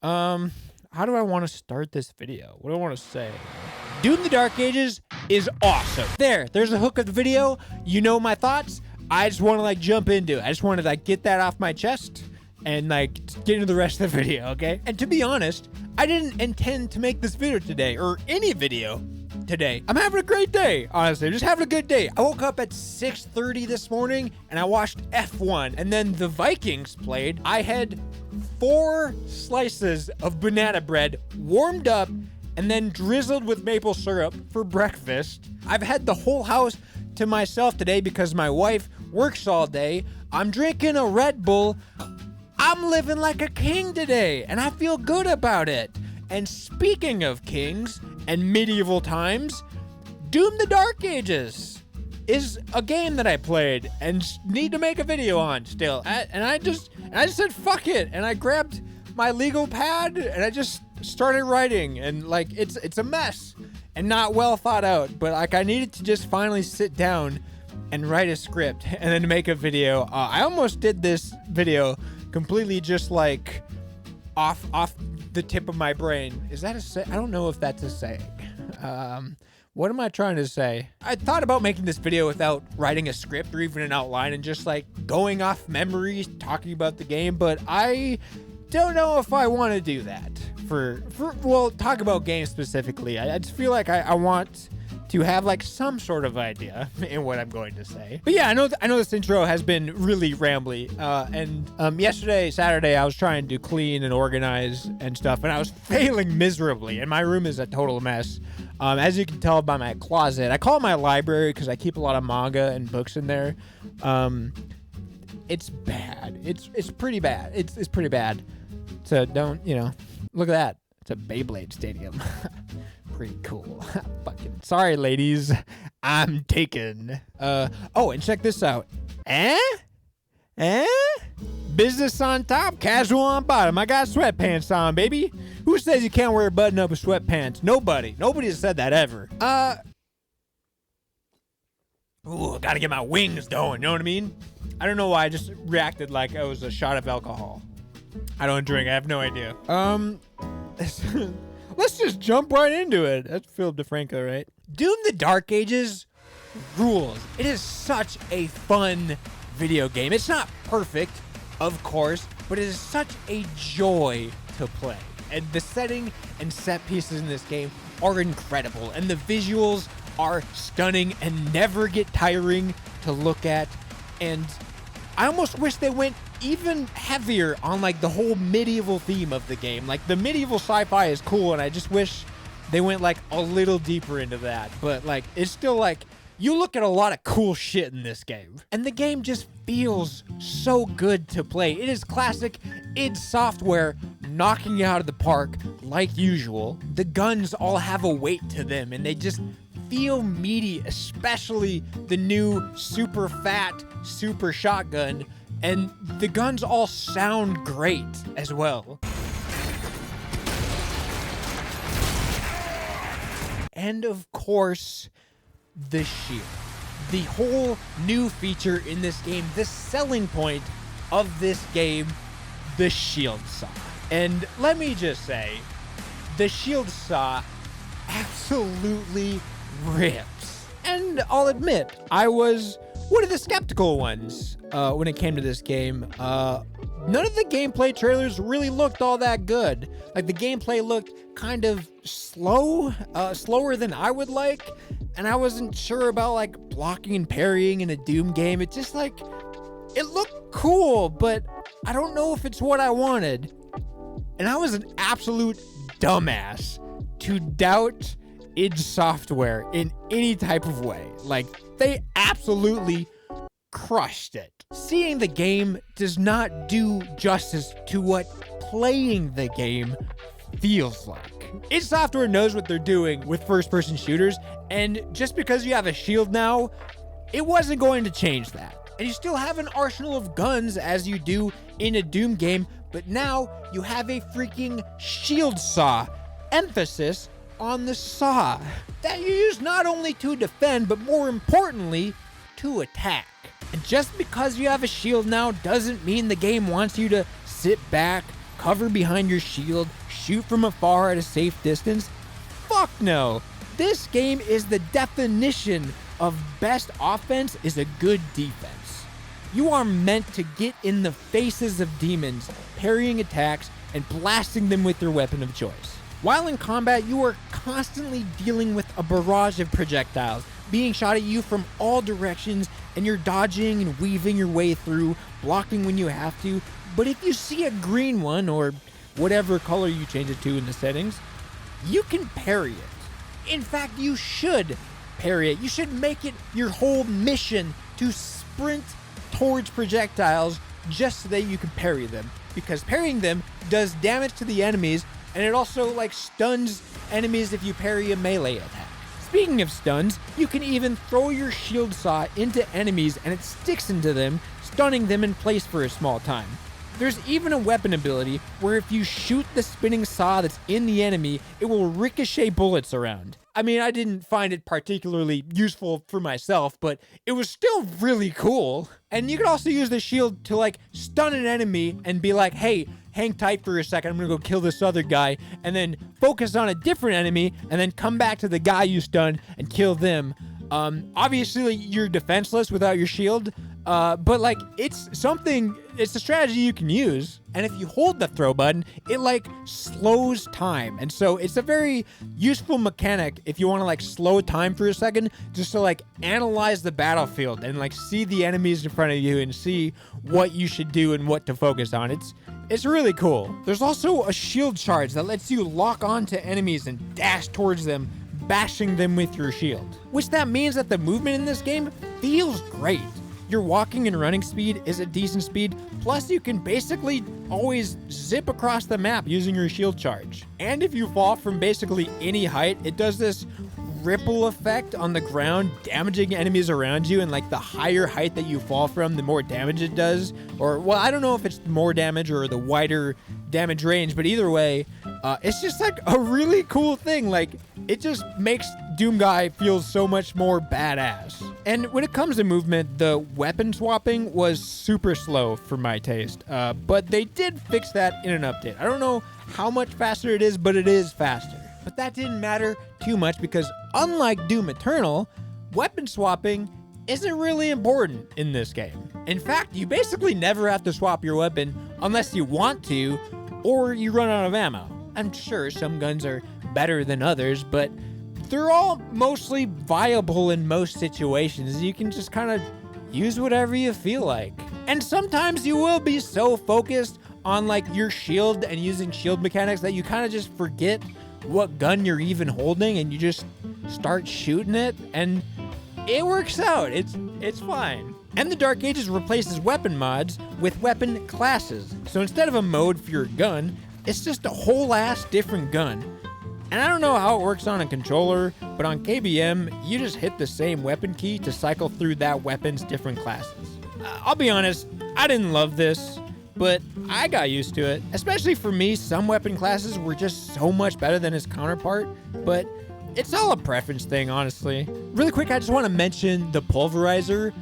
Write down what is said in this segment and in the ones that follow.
How do I want to start this video? What do I want to say? Doom the Dark Ages is awesome. There's a hook of the video. You know my thoughts. I just want to jump into it. I just want to get that off my chest and get into the rest of the video, okay? And to be honest, I didn't intend to make this video today or any video today. I'm having a great day, honestly. Just having a good day. I woke up at 6:30 this morning and I watched F1 and then the Vikings played. I had 4 slices of banana bread warmed up and then drizzled with maple syrup for breakfast. I've had the whole house to myself today because my wife works all day. I'm drinking a Red Bull. I'm living like a king today and I feel good about it. And speaking of kings and medieval times, Doom the Dark Ages is a game that I played and need to make a video on still. And I just said fuck it, and I grabbed my legal pad and I just started writing, and it's a mess and not well thought out, but I needed to just finally sit down and write a script and then make a video. I almost did this video completely just off the tip of my brain. Is that a say? I don't know if that's a saying. What am I trying to say? I thought about making this video without writing a script or even an outline and just going off memory, talking about the game, but I don't know if I want to do that well, talk about games specifically. I just feel like I want to have some sort of idea in what I'm going to say. But yeah, I know this intro has been really rambly. And yesterday, Saturday, I was trying to clean and organize and stuff, and I was failing miserably, and my room is a total mess. As you can tell by my closet, I call it my library because I keep a lot of manga and books in there. It's bad. It's pretty bad. It's pretty bad. So don't, look at that. It's a Beyblade stadium. Pretty cool. Fucking sorry, ladies. I'm taken. Oh, and check this out. Business on top, casual on bottom. I got sweatpants on, baby. Who says you can't wear a button up with sweatpants? Nobody. Nobody has said that ever. Ooh, gotta get my wings going, you know what I mean? I don't know why I just reacted like it was a shot of alcohol. I don't drink, I have no idea. Let's just jump right into it. That's Philip DeFranco, right? Doom the Dark Ages rules. It is such a fun video game. It's not perfect, of course, but it is such a joy to play. And the setting and set pieces in this game are incredible. And the visuals are stunning and never get tiring to look at. And I almost wish they went even heavier on the whole medieval theme of the game. The medieval sci-fi is cool, and I just wish they went a little deeper into that. But it's still you look at a lot of cool shit in this game, and the game just feels so good to play. It is classic id Software knocking it out of the park like usual. The guns all have a weight to them, and they just feel meaty, especially the new super fat super shotgun. And the guns all sound great as well. And of course, the shield. The whole new feature in this game, the selling point of this game, the shield saw. And let me just say, the shield saw absolutely rips. And I'll admit, I was one of the skeptical ones when it came to this game. None of the gameplay trailers really looked all that good. The gameplay looked kind of slower than I would like, and I wasn't sure about blocking and parrying in a Doom game. It just it looked cool, but I don't know if it's what I wanted. And I was an absolute dumbass to doubt id Software in any type of way. They absolutely crushed it. Seeing the game does not do justice to what playing the game feels like. id Software knows what they're doing with first-person shooters, and just because you have a shield now, it wasn't going to change that. And you still have an arsenal of guns as you do in a Doom game, but now you have a freaking shield saw. Emphasis on the saw that you use not only to defend, but more importantly, to attack. And just because you have a shield now doesn't mean the game wants you to sit back cover behind your shield, shoot from afar at a safe distance. Fuck no. This game is the definition of best offense is a good defense. You are meant to get in the faces of demons, parrying attacks, and blasting them with your weapon of choice. While in combat, you are constantly dealing with a barrage of projectiles being shot at you from all directions, and you're dodging and weaving your way through, blocking when you have to. But if you see a green one, or whatever color you change it to in the settings, you can parry it. In fact, you should parry it. You should make it your whole mission to sprint towards projectiles just so that you can parry them, because parrying them does damage to the enemies, and it also like stuns enemies if you parry a melee attack. Speaking of stuns, you can even throw your shield saw into enemies and it sticks into them, stunning them in place for a small time. There's even a weapon ability where if you shoot the spinning saw that's in the enemy, it will ricochet bullets around. I mean, I didn't find it particularly useful for myself, but it was still really cool. And you could also use the shield to like stun an enemy and be like, hey, hang tight for a second, I'm gonna go kill this other guy, and then focus on a different enemy, and then come back to the guy you stunned and kill them. Obviously you're defenseless without your shield, but like it's a strategy you can use. And if you hold the throw button, it like slows time. And so it's a very useful mechanic if you want to like slow time for a second, just to like analyze the battlefield and like see the enemies in front of you and see what you should do and what to focus on. It's really cool. There's also a shield charge that lets you lock onto enemies and dash towards them, bashing them with your shield. Which that means that the movement in this game feels great. Your walking and running speed is a decent speed, plus you can basically always zip across the map using your shield charge. And if you fall from basically any height, it does this ripple effect on the ground, damaging enemies around you, and like the higher height that you fall from, the more damage it does. Or, well, I don't know if it's more damage or the wider damage range, but either way, it's just like a really cool thing. Like, it just makes Doom Guy feel so much more badass. And when it comes to movement, the weapon swapping was super slow for my taste, but they did fix that in an update. I don't know how much faster it is, but it is faster. But that didn't matter too much because unlike Doom Eternal, weapon swapping isn't really important in this game. In fact, you basically never have to swap your weapon unless you want to or you run out of ammo. I'm sure some guns are better than others, but they're all mostly viable in most situations. You can just kind of use whatever you feel like. And sometimes you will be so focused on like your shield and using shield mechanics that you kind of just forget what gun you're even holding and you just start shooting it and it works out. It's fine. And the Dark Ages replaces weapon mods with weapon classes. So instead of a mode for your gun, it's just a whole ass different gun. And I don't know how it works on a controller, but on KBM, you just hit the same weapon key to cycle through that weapon's different classes. I'll be honest, I didn't love this, but I got used to it. Especially for me, some weapon classes were just so much better than his counterpart, but it's all a preference thing, honestly. Really quick, I just want to mention the pulverizer,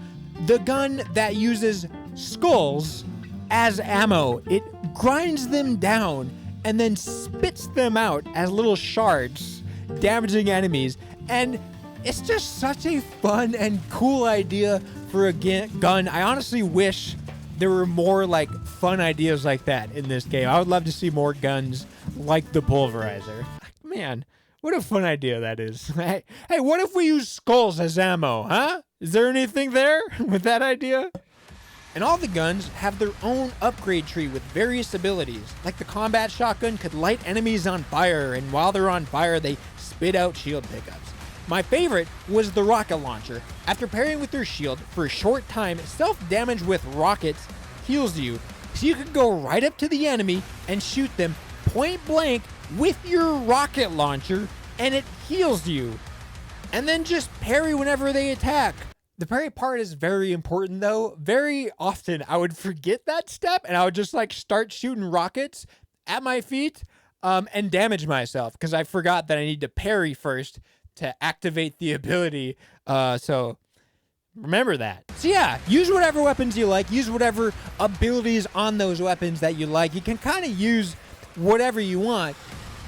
the gun that uses skulls as ammo. It grinds them down and then spits them out as little shards, damaging enemies. And it's just such a fun and cool idea for a gun. I honestly wish there were more like fun ideas like that in this game. I would love to see more guns like the pulverizer. Man, what a fun idea that is. Hey, what if we use skulls as ammo, huh? Is there anything there with that idea? And all the guns have their own upgrade tree with various abilities. Like the combat shotgun could light enemies on fire, and while they're on fire, they spit out shield pickups. My favorite was the rocket launcher. After pairing with your shield for a short time, self-damage with rockets heals you. So you can go right up to the enemy and shoot them point blank with your rocket launcher, and it heals you. And then just parry whenever they attack. The parry part is very important though. Very often I would forget that step and I would just like start shooting rockets at my feet and damage myself because I forgot that I need to parry first to activate the ability. So Remember that. So yeah, use whatever weapons you like. Use whatever abilities on those weapons that you like. You can kind of use whatever you want.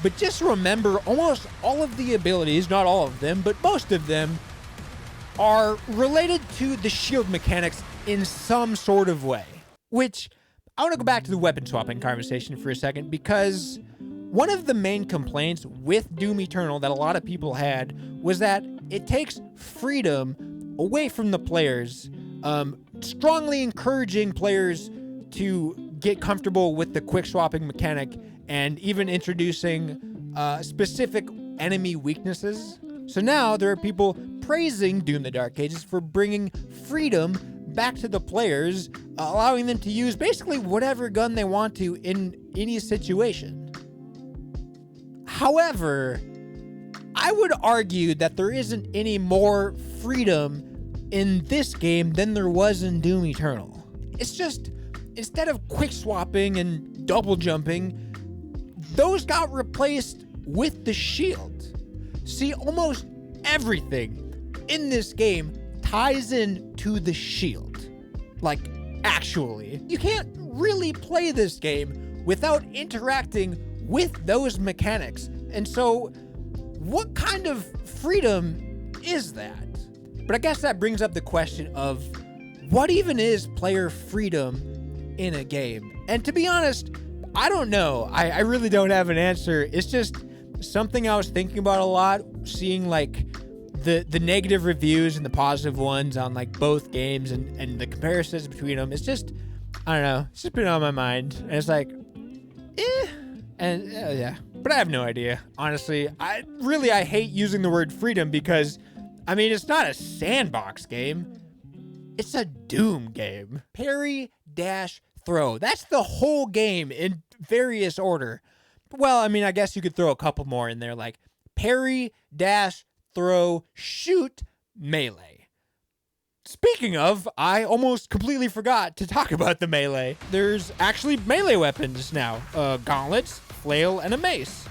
But just remember, almost all of the abilities, not all of them, but most of them, are related to the shield mechanics in some sort of way. Which, I want to go back to the weapon swapping conversation for a second, because one of the main complaints with Doom Eternal that a lot of people had was that it takes freedom away from the players, strongly encouraging players to get comfortable with the quick swapping mechanic and even introducing specific enemy weaknesses. So now there are people praising Doom the Dark Ages for bringing freedom back to the players, allowing them to use basically whatever gun they want to in any situation. However, I would argue that there isn't any more freedom in this game than there was in Doom Eternal. It's just, instead of quick swapping and double jumping, those got replaced with the shield. See, almost everything in this game ties in to the shield. Like, actually. You can't really play this game without interacting with those mechanics. And so, what kind of freedom is that? But I guess that brings up the question of, what even is player freedom in a game? And to be honest, I don't know. I really don't have an answer. It's just something I was thinking about a lot, seeing like the negative reviews and the positive ones on like both games and the comparisons between them. It's just, I don't know. It's just been on my mind. And it's like, yeah. But I have no idea. Honestly, I hate using the word freedom because, I mean, it's not a sandbox game. It's a Doom game. Parry, dash, throw. That's the whole game in various order. Well, I mean, I guess you could throw a couple more in there, like parry, dash, throw, shoot, melee. Speaking of, I almost completely forgot to talk about the melee. There's actually melee weapons now. Gauntlets, flail, and a mace.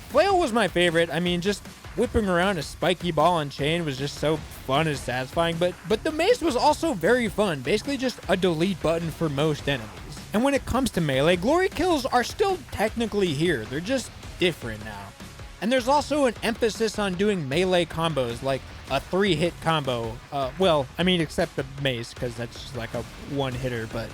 Flail was my favorite. I mean, just whipping around a spiky ball and chain was just so fun and satisfying, but the mace was also very fun. Basically just a delete button for most enemies. And when it comes to melee, glory kills are still technically here. They're just different now. And there's also an emphasis on doing melee combos, like a 3-hit combo. Well, I mean, except the mace, because that's just like a one-hitter, but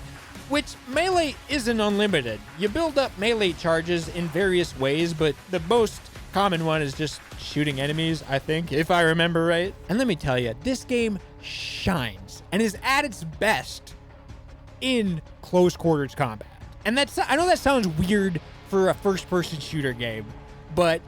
which melee isn't unlimited. You build up melee charges in various ways, but the most common one is just shooting enemies, I think, if I remember right. And let me tell you, this game shines and is at its best in close quarters combat. And I know that sounds weird for a first-person shooter game, but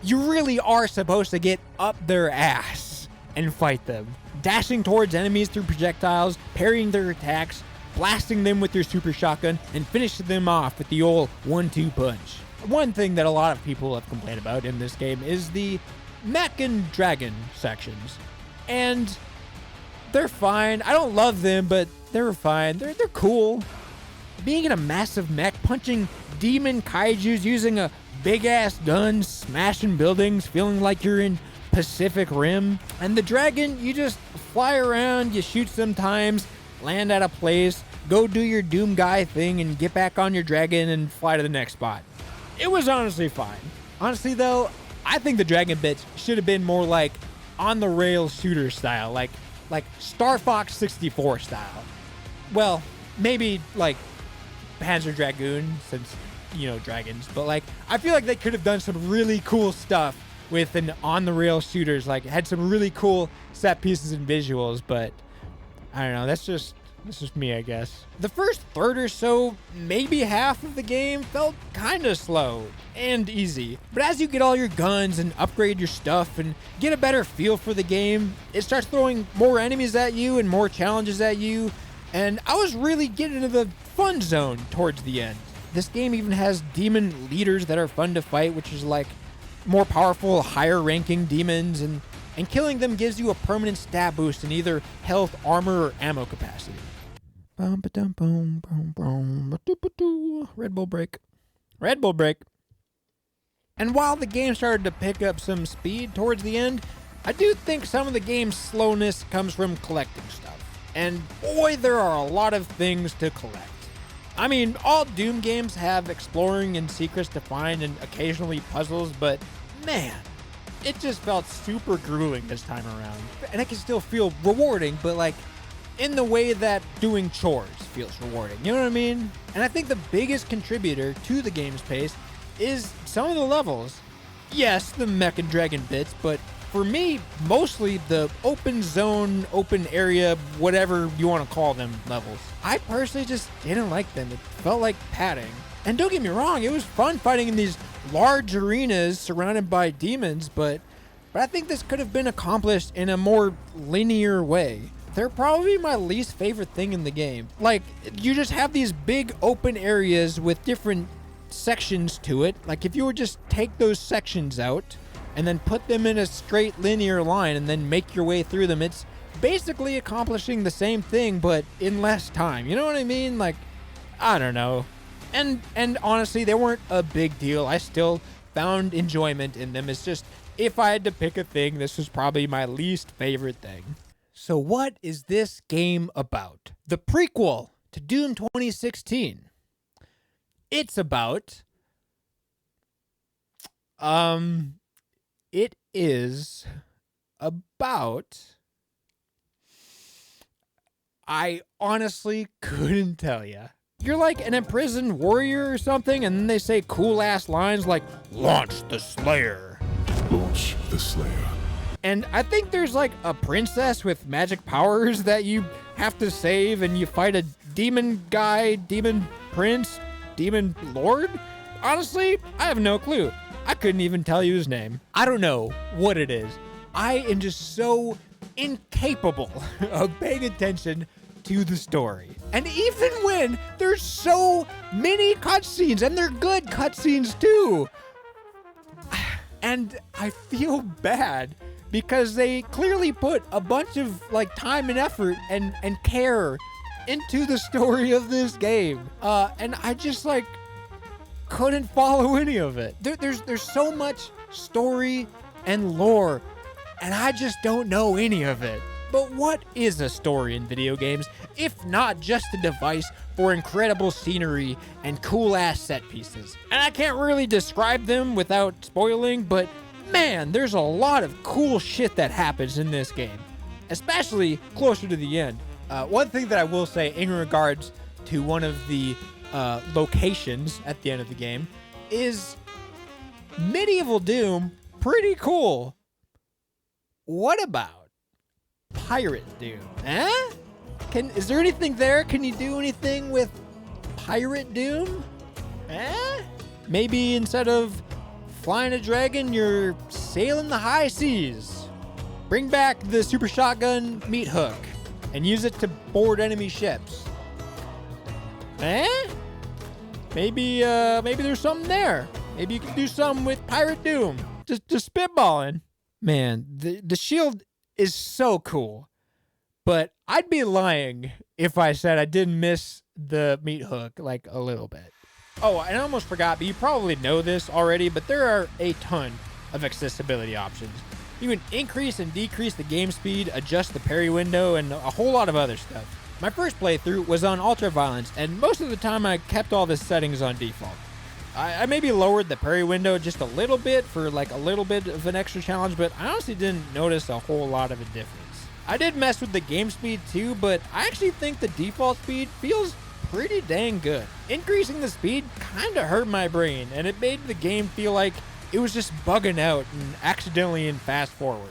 you really are supposed to get up their ass and fight them. Dashing towards enemies through projectiles, parrying their attacks, blasting them with your super shotgun, and finishing them off with the old 1-2 punch. One thing that a lot of people have complained about in this game is the mech and dragon sections. And they're fine. I don't love them, but they're fine. They're cool. Being in a massive mech, punching demon kaijus, using a big-ass gun, smashing buildings, feeling like you're in Pacific Rim. And the dragon, you just fly around, you shoot sometimes, land at a place, go do your Doom guy thing, and get back on your dragon and fly to the next spot. It was honestly fine. Honestly, though, I think the dragon bits should have been more like on-the-rails shooter style, like Star Fox 64 style. Well, maybe like Panzer Dragoon, since, you know, dragons. But like, I feel like they could have done some really cool stuff with an on-the-rails shooters. Like, had some really cool set pieces and visuals. But I don't know. That's just me, I guess. The first third or so, maybe half of the game, felt kind of slow and easy. But as you get all your guns and upgrade your stuff and get a better feel for the game, it starts throwing more enemies at you and more challenges at you. And I was really getting into the fun zone towards the end. This game even has demon leaders that are fun to fight, which is like more powerful, higher ranking demons, and killing them gives you a permanent stat boost in either health, armor, or ammo capacity. Red Bull break. Red Bull break. And while the game started to pick up some speed towards the end, I do think some of the game's slowness comes from collecting stuff. And boy, there are a lot of things to collect. I mean, all Doom games have exploring and secrets to find and occasionally puzzles, but man, it just felt super grueling this time around. And it can still feel rewarding, but like in the way that doing chores feels rewarding. You know what I mean? And I think the biggest contributor to the game's pace is some of the levels. Yes, the mech and dragon bits, but for me, mostly the open zone, open area, whatever you want to call them levels. I personally just didn't like them. It felt like padding. And don't get me wrong, it was fun fighting in these large arenas surrounded by demons, but I think this could have been accomplished in a more linear way. They're probably my least favorite thing in the game. Like, you just have these big open areas with different sections to it. Like, if you would just take those sections out and then put them in a straight linear line and then make your way through them, it's basically accomplishing the same thing, but in less time. You know what I mean? Like, I don't know. And honestly, they weren't a big deal. I still found enjoyment in them. It's just, if I had to pick a thing, this was probably my least favorite thing. So what is this game about? The prequel to Doom 2016. It's about... It is about... I honestly couldn't tell you. You're like an imprisoned warrior or something, and then they say cool-ass lines like, "Launch the Slayer." Launch the Slayer. And I think there's like a princess with magic powers that you have to save, and you fight a demon guy, demon prince, demon lord? Honestly, I have no clue. I couldn't even tell you his name. I don't know what it is. I am just so incapable of paying attention to the story. And even when there's so many cutscenes, and they're good cutscenes too, and I feel bad because they clearly put a bunch of like time and effort and care into the story of this game. And I just like couldn't follow any of it. There's so much story and lore, and I just don't know any of it. But what is a story in video games, if not just a device for incredible scenery and cool-ass set pieces? And I can't really describe them without spoiling, but man, there's a lot of cool shit that happens in this game, especially closer to the end. One thing that I will say in regards to one of the locations at the end of the game is Medieval Doom, pretty cool. What about Pirate Doom? Eh? Is there anything there? Can you do anything with Pirate Doom? Eh? Maybe instead of flying a dragon, you're sailing the high seas. Bring back the super shotgun meat hook and use it to board enemy ships. Eh? Maybe there's something there. Maybe you can do something with Pirate Doom. Just spitballing. Man, the shield is so cool, but I'd be lying if I said I didn't miss the meat hook like a little bit. Oh, and I almost forgot, but you probably know this already, but there are a ton of accessibility options. You can increase and decrease the game speed, adjust the parry window, and a whole lot of other stuff. My first playthrough was on Ultra Violence, and most of the time I kept all the settings on default. I maybe lowered the parry window just a little bit for like a little bit of an extra challenge, but I honestly didn't notice a whole lot of a difference. I did mess with the game speed too, but I actually think the default speed feels pretty dang good. Increasing the speed kind of hurt my brain, and it made the game feel like it was just bugging out and accidentally in fast forward.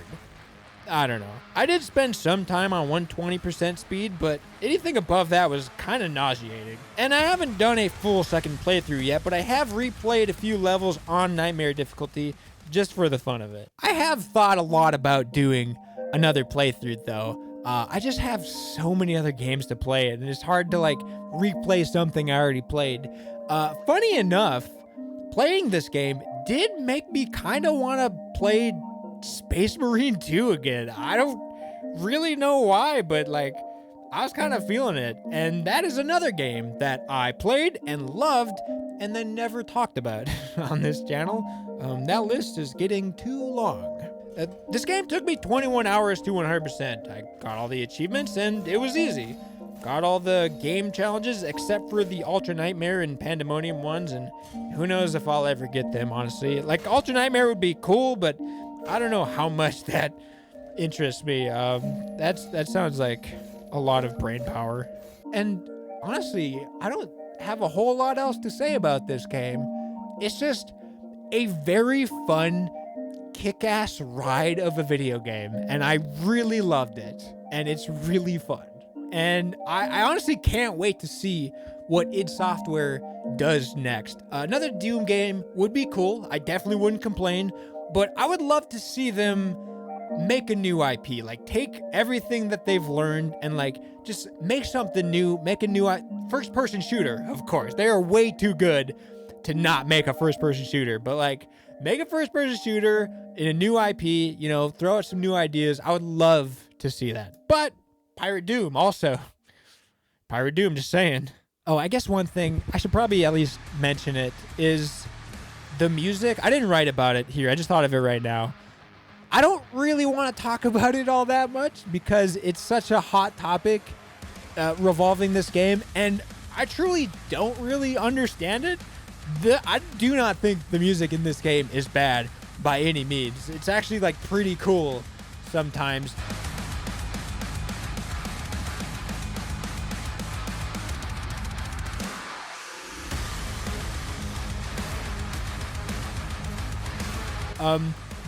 I don't know. I did spend some time on 120% speed, but anything above that was kind of nauseating. And I haven't done a full second playthrough yet, but I have replayed a few levels on Nightmare difficulty just for the fun of it. I have thought a lot about doing another playthrough though. I just have so many other games to play, and it's hard to like replay something I already played. Funny enough, playing this game did make me kind of want to play Space Marine 2 again. I don't really know why, but like I was kind of feeling it. And that is another game that I played and loved and then never talked about on this channel. That list is getting too long. This game took me 21 hours to 100%. I got all the achievements and it was easy. Got all the game challenges except for the Ultra Nightmare and Pandemonium ones, and who knows if I'll ever get them, honestly. Like, Ultra Nightmare would be cool, but I don't know how much that interests me. That sounds like a lot of brain power. And honestly, I don't have a whole lot else to say about this game. It's just a very fun, kick-ass ride of a video game, and I really loved it, and it's really fun. And I honestly can't wait to see what id Software does next. Another Doom game would be cool. I definitely wouldn't complain, but I would love to see them make a new IP. Like, take everything that they've learned and, like, just make something new. Make a new first-person shooter, of course. They are way too good to not make a first-person shooter, but, like, make a first-person shooter in a new IP, you know, throw out some new ideas. I would love to see that. But Pirate Doom also. Pirate Doom, just saying. Oh, I guess one thing, I should probably at least mention it, is the music. I didn't write about it here. I just thought of it right now. I don't really want to talk about it all that much because it's such a hot topic revolving this game, and I truly don't really understand it. I do not think the music in this game is bad by any means. It's actually, like, pretty cool sometimes.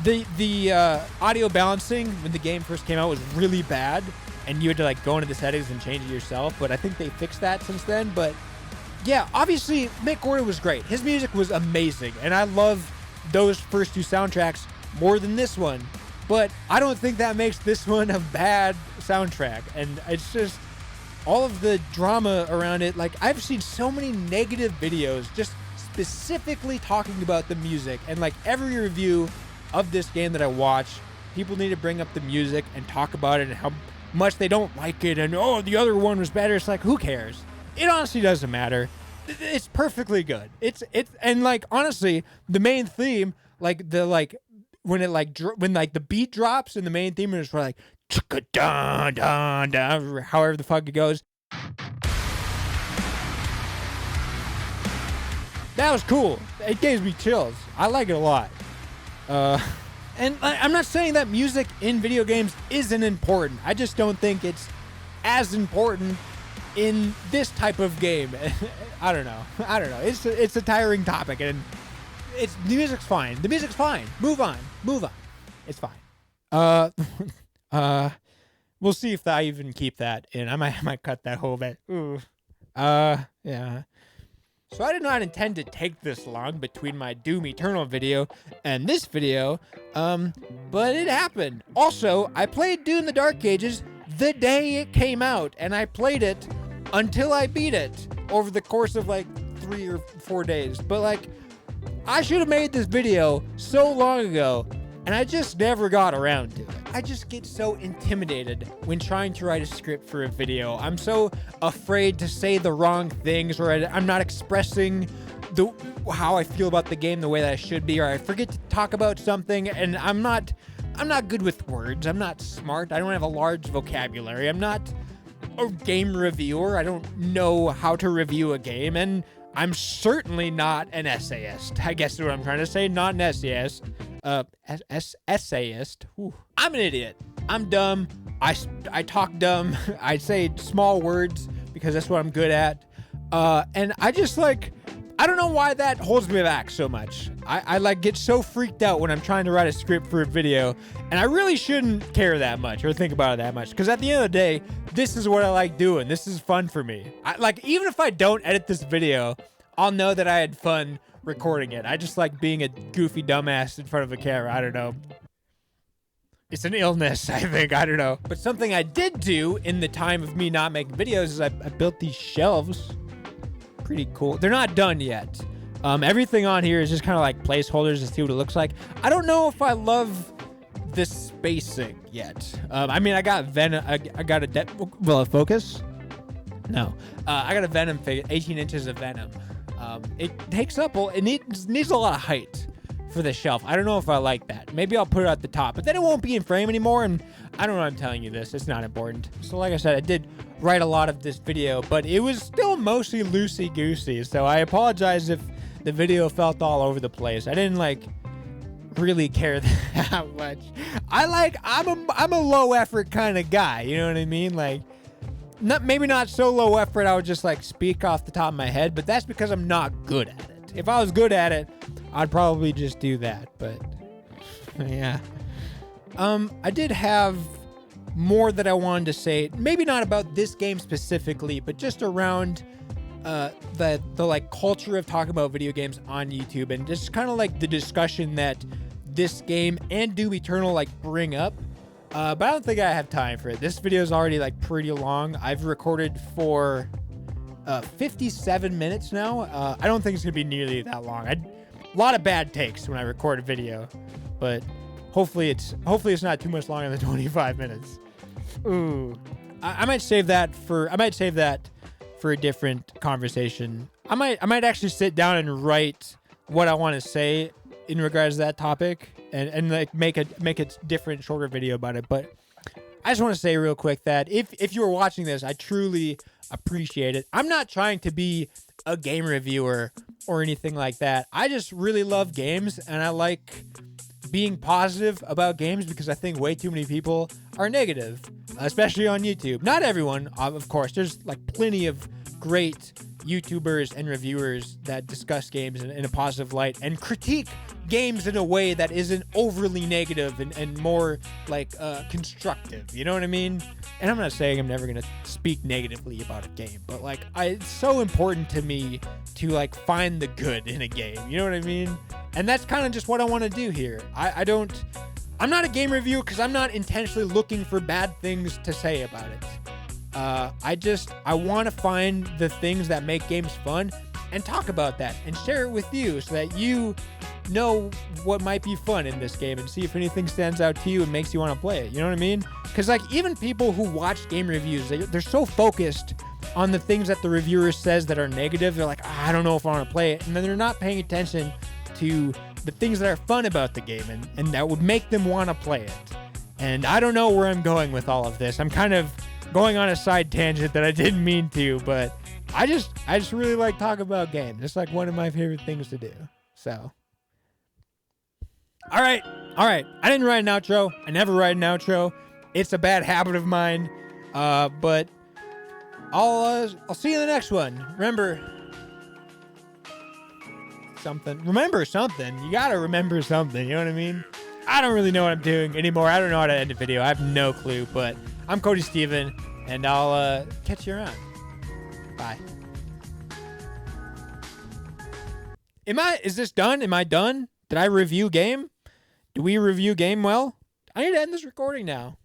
The audio balancing when the game first came out was really bad, and you had to, like, go into the settings and change it yourself, but I think they fixed that since then. But yeah, obviously Mick Gordon was great. His music was amazing, and I love those first two soundtracks more than this one, but I don't think that makes this one a bad soundtrack. And it's just all of the drama around it. Like, I've seen so many negative videos just specifically talking about the music, and, like, every review of this game that I watch, people need to bring up the music and talk about it and how much they don't like it, and oh, the other one was better. It's like, who cares? It honestly doesn't matter. It's perfectly good. It's and, like, honestly, the main theme, like, the, like, when it, like, when, like, the beat drops in the main theme, and it's like dun dun dun, however the fuck it goes. That was cool. It gave me chills. I like it a lot. And I'm not saying that music in video games isn't important. I just don't think it's as important in this type of game. I don't know. It's a tiring topic, and the music's fine. The music's fine. Move on. It's fine. We'll see if I even keep that in. I might cut that whole bit. Ooh. Yeah. So I did not intend to take this long between my Doom Eternal video and this video, but it happened. Also, I played Doom the Dark Ages the day it came out, and I played it until I beat it over the course of, like, 3 or 4 days. But, like, I should have made this video so long ago, and I just never got around to it. I just get so intimidated when trying to write a script for a video. I'm so afraid to say the wrong things, or I'm not expressing how I feel about the game the way that I should be, or I forget to talk about something, and I'm not good with words. I'm not smart. I don't have a large vocabulary. I'm not a game reviewer. I don't know how to review a game, and I'm certainly not an essayist. I guess is what I'm trying to say. Not an essayist. Essayist. Whew. I'm an idiot. I'm dumb. I talk dumb. I say small words because that's what I'm good at. And I just, like, I don't know why that holds me back so much. I like get so freaked out when I'm trying to write a script for a video, and I really shouldn't care that much or think about it that much, because at the end of the day, this is what I like doing. This is fun for me. Even if I don't edit this video, I'll know that I had fun recording it. I just like being a goofy dumbass in front of a camera. I don't know. It's an illness, I think. I don't know. But something I did do in the time of me not making videos is I built these shelves. Pretty cool. They're not done yet. Everything on here is just kind of like placeholders to see what it looks like. I don't know if I love this spacing yet. I mean, I got Venom. I got a will it focus? No. I got a Venom figure, 18 inches of Venom. It takes up, it needs a lot of height for the shelf. I don't know if I like that. Maybe I'll put it at the top, but then it won't be in frame anymore, and I don't know why I'm telling you this. It's not important. So like I said, I did write a lot of this video, but it was still mostly loosey-goosey, so I apologize if the video felt all over the place. I didn't like really care that much. I'm a low effort kind of guy, you know what I mean? Like, maybe not so low effort I would just like speak off the top of my head, but that's because I'm not good at it. If I was good at it, I'd probably just do that, but yeah. I did have more that I wanted to say, maybe not about this game specifically, but just around the like culture of talking about video games on YouTube, and just kind of like the discussion that this game and Doom Eternal like bring up. But I don't think I have time for it. This video is already like pretty long. I've recorded for 57 minutes now. I don't think it's gonna be nearly that long. A lot of bad takes when I record a video, but hopefully it's not too much longer than 25 minutes. Ooh, I might save that for a different conversation. I might actually sit down and write what I want to say in regards to that topic, and like make a different, shorter video about it. But I just want to say real quick that if you were watching this, I truly appreciate it. I'm not trying to be a game reviewer or anything like that. I just really love games, and I like being positive about games because I think way too many people are negative, especially on YouTube. Not everyone, of course. There's like plenty of great YouTubers and reviewers that discuss games in a positive light and critique games in a way that isn't overly negative and more like constructive. You know what I mean? And I'm not saying I'm never gonna speak negatively about a game, but like it's so important to me to like find the good in a game. You know what I mean? And that's kind of just what I want to do here. I'm not a game reviewer because I'm not intentionally looking for bad things to say about it. I want to find the things that make games fun and talk about that and share it with you so that you know what might be fun in this game and see if anything stands out to you and makes you want to play it. You know what I mean? Because like even people who watch game reviews, they're so focused on the things that the reviewer says that are negative. They're like, I don't know if I want to play it. And then they're not paying attention to the things that are fun about the game and that would make them want to play it. And I don't know where I'm going with all of this. I'm kind of going on a side tangent that I didn't mean to, but I just really like talking about games. It's like one of my favorite things to do. So, all right. I didn't write an outro. I never write an outro. It's a bad habit of mine. But I'll see you in the next one. Remember something. You gotta remember something. You know what I mean? I don't really know what I'm doing anymore. I don't know how to end a video. I have no clue, but I'm Cody Steven, and I'll catch you around. Bye. Is this done? Am I done? Did I review game? Do we review game well? I need to end this recording now.